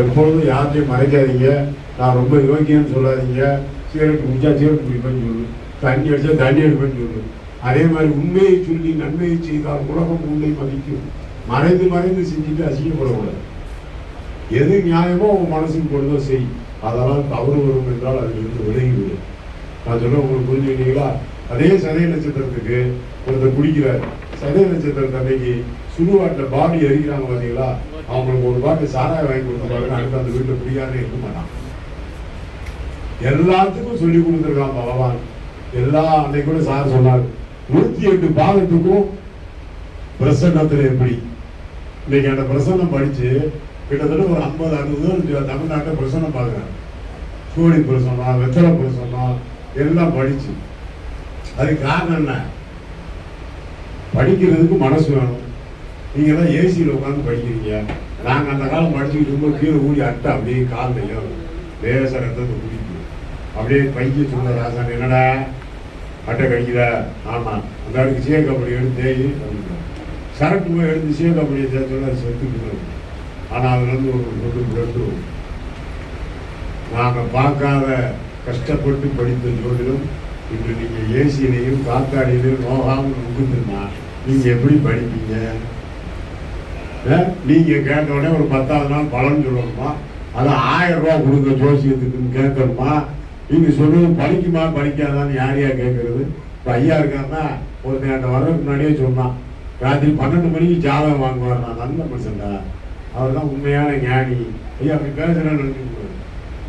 எப்பொழுதும் யார்ட்டையும் மறைக்காதீங்க. நான் ரொம்ப யோக்கியன்னு சொல்லாதீங்க. சீரட்டு குடிச்சா சீரட்டு குடிப்பேன்னு சொல்லு, தண்ணி அடிச்சா தண்ணி எடுப்பேன்னு சொல்லு. அதே மாதிரி உண்மையை சொல்லி நன்மையை செய்தால் உலகம் உண்மை மதிக்கும். மறைந்து மறைந்து செஞ்சுட்டு அசிங்கப்படக்கூடாது. எது நியாயமோ உங்க மனசுக்கு கொண்டு செய். அதெல்லாம் தவறு வரும் என்றால் அதிலிருந்து விலகிவிடும். நான் சொல்ல உங்களுக்கு புரிஞ்சுக்கிட்டீங்களா? அதே சதய நட்சத்திரத்துக்கு ஒருத்தர் குடிக்கிறார். சதய நட்சத்திரத்தை அன்னைக்கு சுடுகாட்டில் பாடி எரிக்கிறாங்க பார்த்தீங்களா? அவங்களுக்கு ஒரு பாட்டு சாராயம் வாங்கி கொடுத்துருப்பாங்க. அடுத்து அந்த வீட்டில் குடியாரே இருக்க மாட்டான். எல்லாத்துக்கும் சொல்லி கொடுத்துருக்கான் பகவான். அன்னைக்கு கூட சார் சொன்னார், 108 பாதத்துக்கும் பிரசன்னத்தில் எப்படி. இன்னைக்கு அந்த பிரசன்னம் படிச்சு கிட்டத்தட்ட ஒரு 50-60 தமிழ்நாட்டை பிரசன்னம் பார்க்குறேன். சூடி பிரசன்னம், வெத்தலை பிரசன்னம் எல்லாம் படிச்சு. அதுக்கு காரணம் என்ன? படிக்கிறதுக்கு மனசு வேணும். நீங்க தான் ஏசியில் உட்காந்து படிக்கிறீங்க. நாங்கள் அந்த காலம் படிச்சுக்கிட்டு இருக்கும்போது கீழே ஊடி அட்டை அப்படியே காலையும் லேச ரத்தத்தை குடிக்கும். அப்படியே பைக்கு சொல்ல ராசான், என்னடா அட்டை கடிக்கிற? ஆமாம். அந்த அடுக்கு சீரகப்படி எடுத்து தேய் அப்படின்னா சரக்கு போய் எடுத்து சீரகப்படியை தேய்ச்சோன்னா அது செத்துக்கணும். ஆனால் அதுலேருந்து ஒரு கொண்டு எடுத்துருவோம். நாங்கள் பார்க்காத கஷ்டப்பட்டு படித்த ஜோதிடம் இன்று நீங்கள் ஏசியிலையும் காத்தாடியிலையும் நோகாமல் உட்காந்துருந்தா நீங்கள் எப்படி படிப்பீங்க? நீங்கள் கேட்ட உடனே ஒரு 10ஆவது நாள் பலன் சொல்லணுமா? அதை 1000 ரூபா கொடுங்க ஜோசியத்துக்குன்னு கேட்கணுமா? நீங்கள் சொல்லுவது படிக்குமா படிக்காதான்னு யாரையா கேட்கறது? இப்போ ஐயா இருக்காருன்னா ஒருத்தன் என்கிட்ட வர்றதுக்கு முன்னாடியே சொன்னான், ராத்திரி 12 மணிக்கு ஜாதகம் வாங்குவார். நான் நல்ல மனுஷன்டா, அவர் தான் உண்மையான ஞானி. ஐயா அப்படி பேசுகிறேன்னு நினைச்சுக்கூடாது.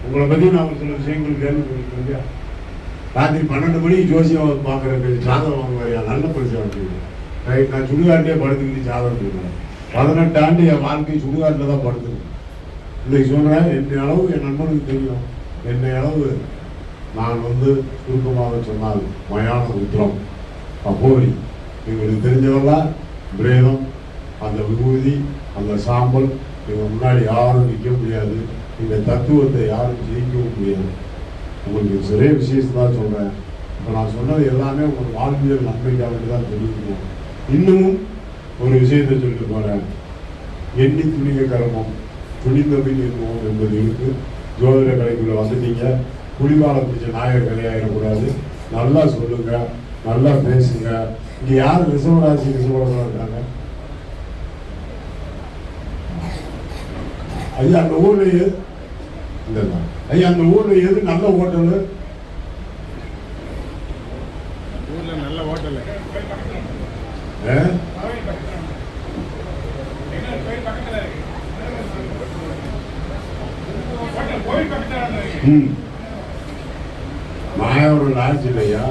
உங்களை பற்றி நான் ஒரு சில விஷயங்கள் கேள்விப்பட்டிருக்கேன் இல்லையா? ராத்திரி 12 மணிக்கு ஜோசியம் பார்க்குறதுக்கு ஜாதகம் வாங்குவாரியா? நல்ல மனுஷன் அப்படின்னு. ரைட். நான் சுடுகாட்டிலே படுத்துக்கிட்டு ஜாதகம் சொல்லுவேன். 18 ஆண்டு என் வாழ்க்கை சுடுகாட்டில் தான் படுத்துருக்கு. இன்னைக்கு சொல்கிறேன், என்னை அளவு என் நண்பனுக்கு தெரியும். என்னை அளவு நான் சுருக்கமாக சொன்னால் மயான உத்திரம் அப்போரி எங்களுக்கு தெரிஞ்சவெல்லாம் பிரேதம், அந்த விபூதி, அந்த சாம்பல் இவங்க முன்னாடி யாரும் நிற்க முடியாது. இந்த தத்துவத்தை யாரும் ஜெயிக்கவும் முடியாது. உங்களுக்கு சிறிய விஷயத்தை தான் சொல்கிறேன். இப்போ நான் சொன்னது எல்லாமே உங்களுக்கு வாழ்வியல் நன்மைக்காக தான் தெரிவிக்கணும். இன்னமும் ஒரு விஷயத்தை சொல்லிட்டு போகிறேன். எண்ணி துணிக கர்மம் துணிந்தபின் என்னும் என்பது இருக்கு. ஜோதிட கலைக்குள்ள வந்துட்டீங்க. குடிவாள பிடிச்ச நாயர் கலையாயிடக்கூடாது. நல்லா சொல்லுங்க, நல்லா பேசுங்க. இங்கே யார் ரிசர்வராசி ரிசர்வராக இருக்காங்க? ஐயா அந்த ஊர்ல இல்லைதான். ஐயா அந்த ஊர்ல எது நல்ல ஹோட்டலு? நல்ல ஹோட்டல் மாயாவோட லாட்ஜ் இல்லையா?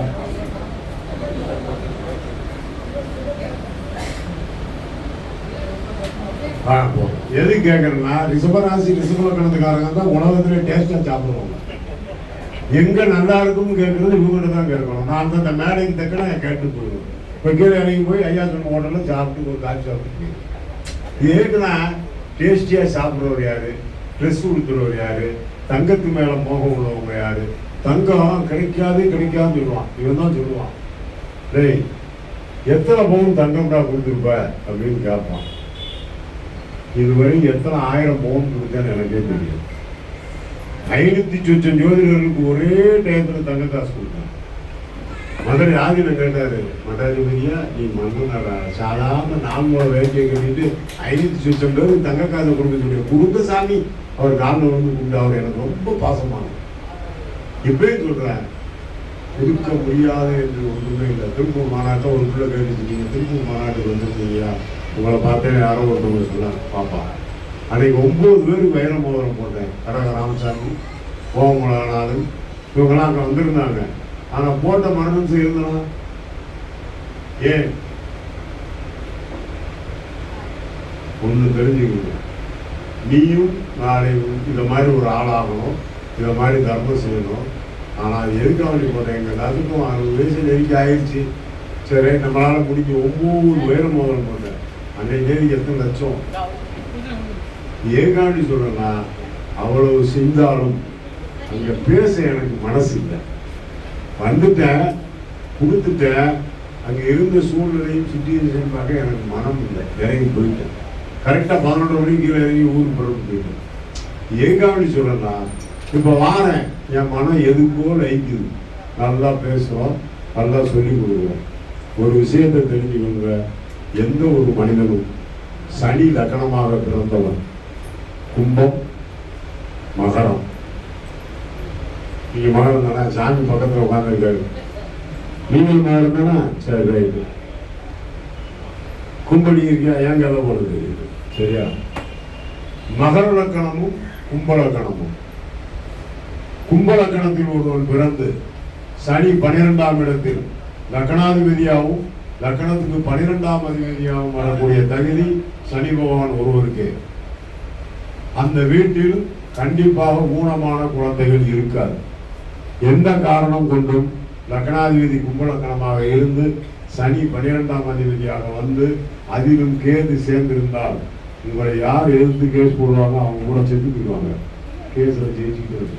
எது கேட்கறேன்னா, ரிஷபராசி ரிஷபலக்கணத்துக்காரங்க தான் உலகத்திலே டேஸ்டா சாப்பிடுவாங்க. எங்க நல்லா இருக்கும்னு கேட்கறது இவங்ககிட்ட தான் கேட்கணும். நான் அந்த மேடைக்கு தக்கன கேட்டு போயிடுவேன். இப்போ கீழே இறங்கி போய் ஐயா சொன்ன ஹோட்டலில் சாப்பிட்டு ஒரு காய்ச்சி சாப்பிட்டு ஏற்கனா டேஸ்டியாக சாப்பிட்றவர் யாரு? ட்ரெஸ் கொடுத்துறவர் யாரு? தங்கத்து மேலே மோகம் உள்ளவங்க யாரு? தங்கம் கிடைக்காதுன்னு சொல்லுவான். இவன் தான் சொல்லுவான், டேய் எத்தனை பவுன் தங்கம்டா கொடுத்துருப்ப அப்படின்னு கேட்பான். இதுவரை எத்தனை 1000 பவுன் கொடுத்தேன்னு எனக்கே தெரியும். 500 சொச்சம் ஜோதிடர்களுக்கு ஒரே டயத்தில் தங்க காசு கொடுத்தேன். மதுரை ஆதினம் கேட்டாரு, மடாதிபதியா நீ மன்னனடா, சாதாரண 4 வேலையை கட்டிட்டு 500 சொச்சம் பேருக்கு தங்க காசை கொடுக்க சொல்லி கொடுத்த சாமி அவர் காரணம் கூப்பிட்டு அவர் எனக்கு ரொம்ப பாசமான. இப்பயும் சொல்றேன், இருக்க முடியாது என்று ஒன்றுமே இல்லை. திருப்பூர் மாநாட்டை ஒரு பிள்ளை கேட்டுச்சு, நீங்கள் திருப்பூர் மாநாட்டுக்கு வந்துருக்கீங்களா? உங்களை பார்த்தேன் யாரோ ஒருத்தவங்க சொன்னாங்க, பாப்பா அன்னைக்கு 9 பேருக்கு வைர மோதிரம் போட்டேன். கடக ராமசாமி, கோமலநாதன் இவங்கெல்லாம் அங்கே வந்திருந்தாங்க. ஆனால் போட்ட மரணம் செய்யணும். ஏன் ஒன்று தெரிஞ்சுக்கணும், நீயும் நாளை இந்த மாதிரி ஒரு ஆளாகணும், இந்த மாதிரி தர்மம் செய்யணும். ஆனால் அது எதுக்காக வேண்டி போட்டேன்? எங்கள் அதுக்கும் 60 வயசு நெருக்கி ஆயிடுச்சு. சரி நம்மளால் முடிஞ்ச 9 வைர மோதிரம் போட்டேன். அன்னைக்கு தேதிக்கு எத்தனை லட்சம்? ஏகாண்டி சொல்றேன்னா, அவ்வளவு செஞ்சாலும் அங்கே பேச எனக்கு மனசு இல்லை. வந்துட்டேன், கொடுத்துட்டேன். அங்கே இருந்த சூழ்நிலையும் சுச்சுவேஷன் பார்க்க எனக்கு மனம் இல்லை. இறங்கி போயிட்டேன். கரெக்டாக 11 மணிக்கு கீழே இறங்கி ஊருக்கு புறப்பட்டு போயிட்டேன். எதுக்காக சொல்லலாம், இப்போ வாரேன் என் மனம் எதுக்கோ லைக்குது, நல்லா பேசுகிறோம், நல்லா சொல்லி கொடுக்குறோம். ஒரு விஷயத்தை தெரிஞ்சுக்கொள்கிற எந்த ஒரு மனிதனும் சனி லக்கணமாக பிறந்தவன் கும்பம் மகரம். நீங்க மகரம் தானே, சாமி பக்கத்தில் உட்காந்துருக்காரு, நீங்கள் மகரம் தானே, சரி ரைட்டு. கும்படி இருக்கியா, ஏன் கதை போட தெரியுது, சரியா? மகர லக்கணமும் கும்பலக்கணமும், கும்பலக்கணத்தில் ஒருவன் பிறந்து சனி 12ஆம் இடத்தில் லக்கணாதிபதியாகவும் லக்கணத்துக்கு 12ஆம் அதிபதியாகவும் வரக்கூடிய தகுதி சனி பகவான் ஒருவருக்கு. அந்த வீட்டில் கண்டிப்பாக ஊனமான குழந்தைகள் இருக்காது. எந்த காரணம் கொண்டும் லக்கணாதிபதி கும்பலக்கணமாக இருந்து சனி 12ஆம் அதிபதியாக வந்து அதிலும் கேது சேர்ந்திருந்தால் உங்களை யார் எதிர்த்து கேஸ் போடுவாங்க அவங்க கூட செத்து போயிடுவாங்க. கேஸில் ஜெயிச்சுக்கிட்டு இருக்கு.